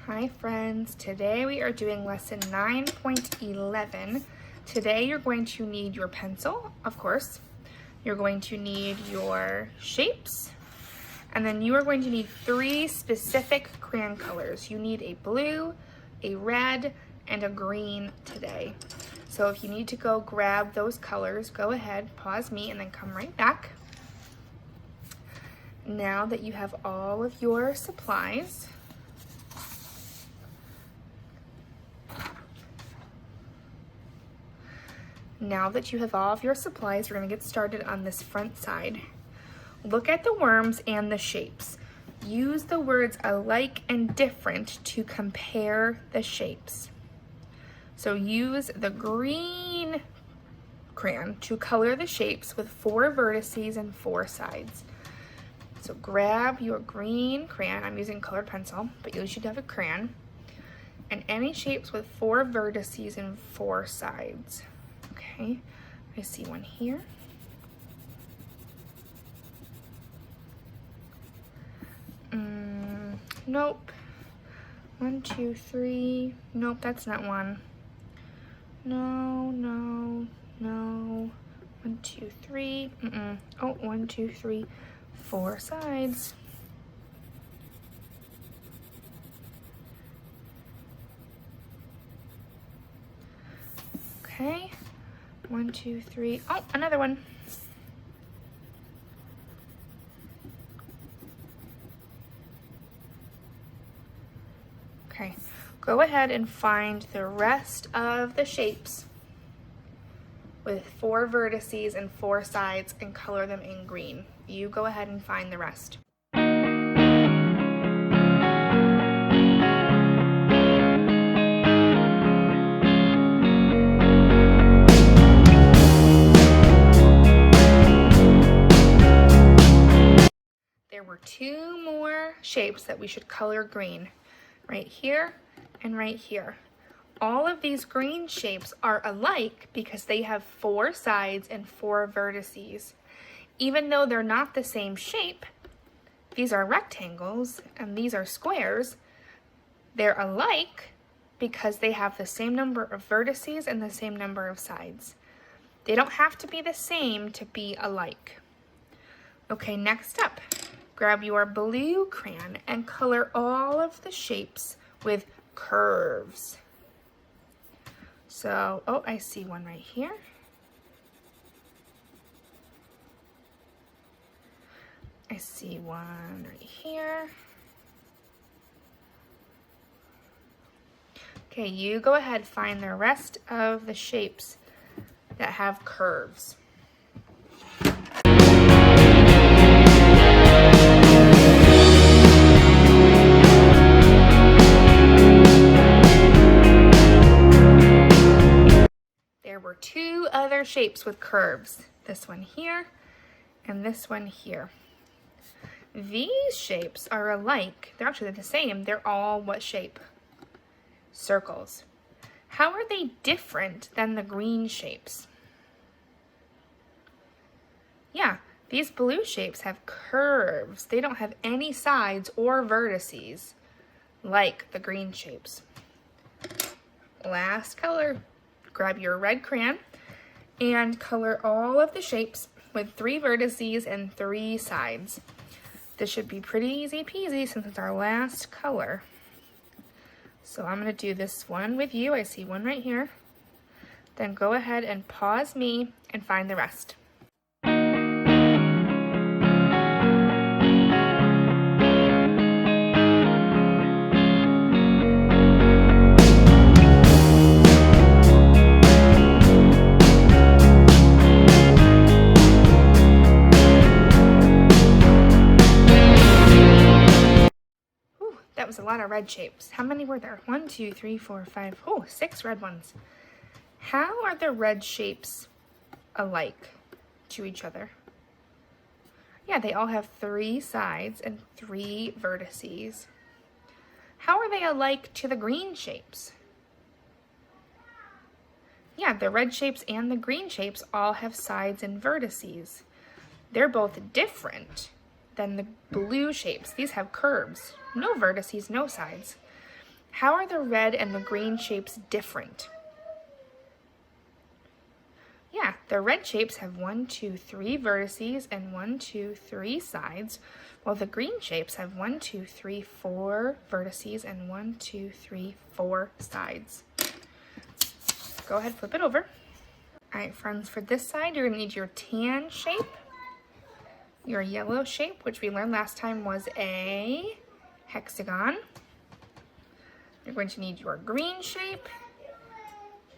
Hi friends, today we are doing lesson 9.11. Today you're going to need your pencil, of course. You're going to need your shapes, and then you are going to need 3 specific crayon colors. You need a blue, a red, and a green today. So if you need to go grab those colors, go ahead, pause me, and then come right back. Now that you have all of your supplies, we're going to get started on this front side. Look at the worms and the shapes. Use the words alike and different to compare the shapes. So use the green crayon to color the shapes with 4 vertices and 4 sides. So grab your green crayon. I'm using colored pencil, but you should have a crayon. And any shapes with 4 vertices and 4 sides. Okay, I see one here. Nope. 1, 2, 3. Nope, that's not one. No. 1, 2, 3. Oh, 1, 2, 3, 4 sides. Okay. 1, 2, 3. Oh, another one. Okay, go ahead and find the rest of the shapes with 4 vertices and 4 sides and color them in green. You go ahead and find the rest. There were 2 more shapes that we should color green, right here and right here. All of these green shapes are alike because they have 4 sides and 4 vertices. Even though they're not the same shape, these are rectangles and these are squares, they're alike because they have the same number of vertices and the same number of sides. They don't have to be the same to be alike. Okay, next up. Grab your blue crayon and color all of the shapes with curves. So, oh, I see one right here. I see one right here. Okay, you go ahead, find the rest of the shapes that have curves. There were 2 other shapes with curves. This one here and this one here. These shapes are alike. They're actually the same. They're all what shape? Circles. How are they different than the green shapes? Yeah, these blue shapes have curves. They don't have any sides or vertices like the green shapes. Last color. Grab your red crayon and color all of the shapes with 3 vertices and 3 sides. This should be pretty easy peasy since it's our last color. So I'm going to do this one with you. I see one right here. Then go ahead and pause me and find the rest. That was a lot of red shapes. How many were there? 1, 2, 3, 4, 5. Oh, 6 red ones. How are the red shapes alike to each other? Yeah, they all have 3 sides and 3 vertices. How are they alike to the green shapes? Yeah, the red shapes and the green shapes all have sides and vertices. They're both different than the blue shapes. These have curves, no vertices, no sides. How are the red and the green shapes different? Yeah, the red shapes have 1, 2, 3 vertices and 1, 2, 3 sides, while the green shapes have 1, 2, 3, 4 vertices and 1, 2, 3, 4 sides. Go ahead, flip it over. All right, friends, for this side, you're gonna need your tan shape, your yellow shape, which we learned last time was a hexagon. You're going to need your green shape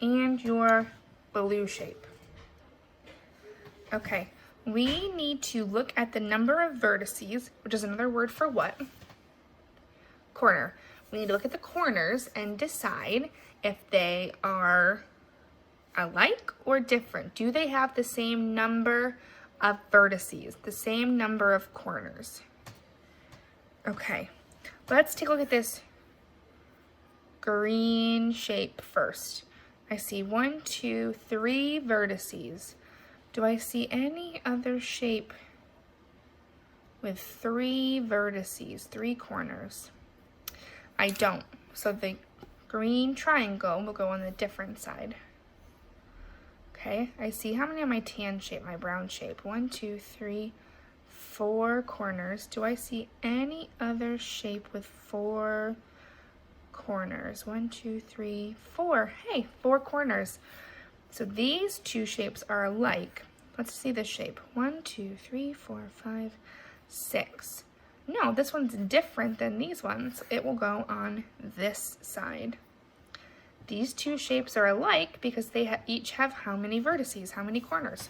and your blue shape. Okay, we need to look at the number of vertices, which is another word for what? Corner. We need to look at the corners and decide if they are alike or different. Do they have the same number of vertices, the same number of corners? Okay, let's take a look at this green shape first. I see 1, 2, 3 vertices. Do I see any other shape with 3 vertices, 3 corners? I don't. So the green triangle will go on the different side. Okay, I see how many on my tan shape, my brown shape? 1, 2, 3, 4 corners. Do I see any other shape with 4 corners? 1, 2, 3, 4. Hey, 4 corners. So these two shapes are alike. Let's see this shape. 1, 2, 3, 4, 5, 6. No, this one's different than these ones. It will go on this side. These two shapes are alike because they each have how many vertices, how many corners?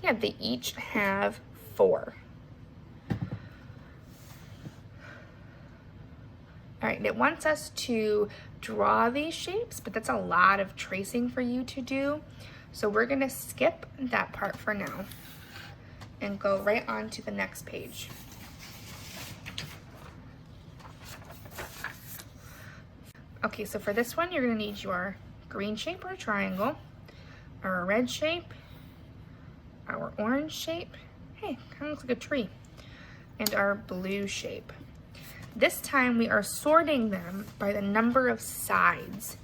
Yeah, they each have 4. All right, it wants us to draw these shapes, but that's a lot of tracing for you to do. So we're gonna skip that part for now and go right on to the next page. Okay, so for this one, you're gonna need your green shape or triangle, our red shape, our orange shape, hey, kind of looks like a tree, and our blue shape. This time we are sorting them by the number of sides.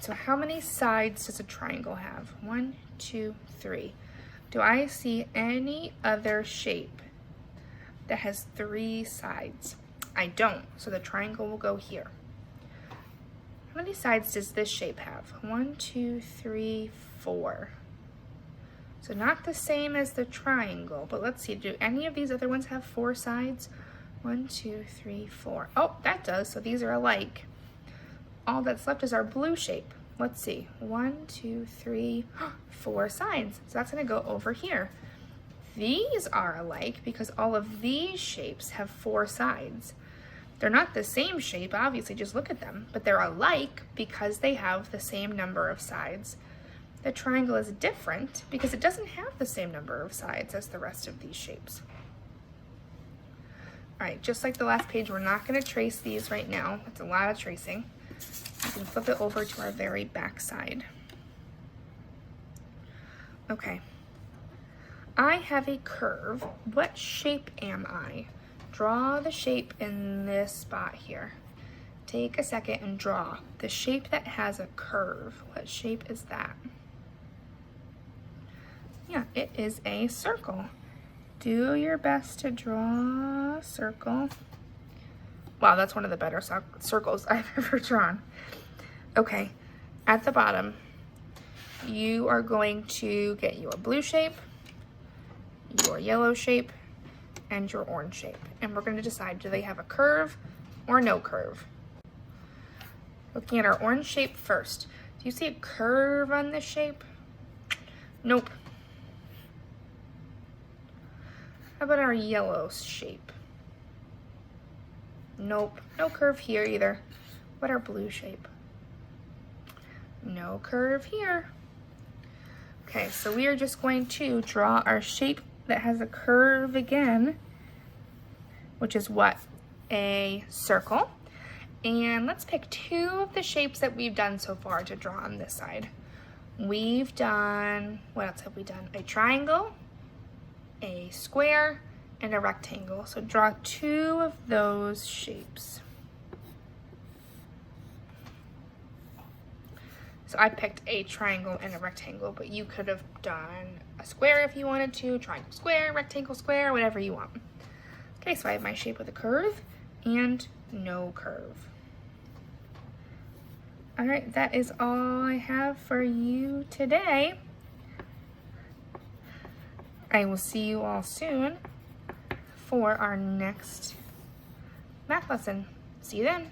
So how many sides does a triangle have? 1, 2, 3. Do I see any other shape that has 3 sides? I don't, so the triangle will go here. How many sides does this shape have? 1, 2, 3, 4. So not the same as the triangle, but let's see, do any of these other ones have 4 sides? 1, 2, 3, 4. Oh, that does, so these are alike. All that's left is our blue shape. Let's see, 1, 2, 3, 4 sides. So that's gonna go over here. These are alike because all of these shapes have 4 sides. They're not the same shape, obviously, just look at them, but they're alike because they have the same number of sides. The triangle is different because it doesn't have the same number of sides as the rest of these shapes. All right, just like the last page, we're not gonna trace these right now. It's a lot of tracing. We can flip it over to our very back side. Okay, I have a curve. What shape am I? Draw the shape in this spot here. Take a second and draw the shape that has a curve. What shape is that? Yeah, it is a circle. Do your best to draw a circle. Wow, that's one of the better circles I've ever drawn. Okay, at the bottom, you are going to get your blue shape, your yellow shape, and your orange shape. And we're going to decide, do they have a curve or no curve? Looking at our orange shape first. Do you see a curve on this shape? Nope. How about our yellow shape? Nope, no curve here either. What our blue shape? No curve here. Okay, so we are just going to draw our shape that has a curve again, which is what? A circle. And let's pick 2 of the shapes that we've done so far to draw on this side. We've done, what else have we done? A triangle, a square, and a rectangle. So draw 2 of those shapes. So I picked a triangle and a rectangle, but you could have done a square if you wanted to, triangle square, rectangle square, whatever you want. Okay, so I have my shape with a curve and no curve. All right, that is all I have for you today. I will see you all soon for our next math lesson. See you then.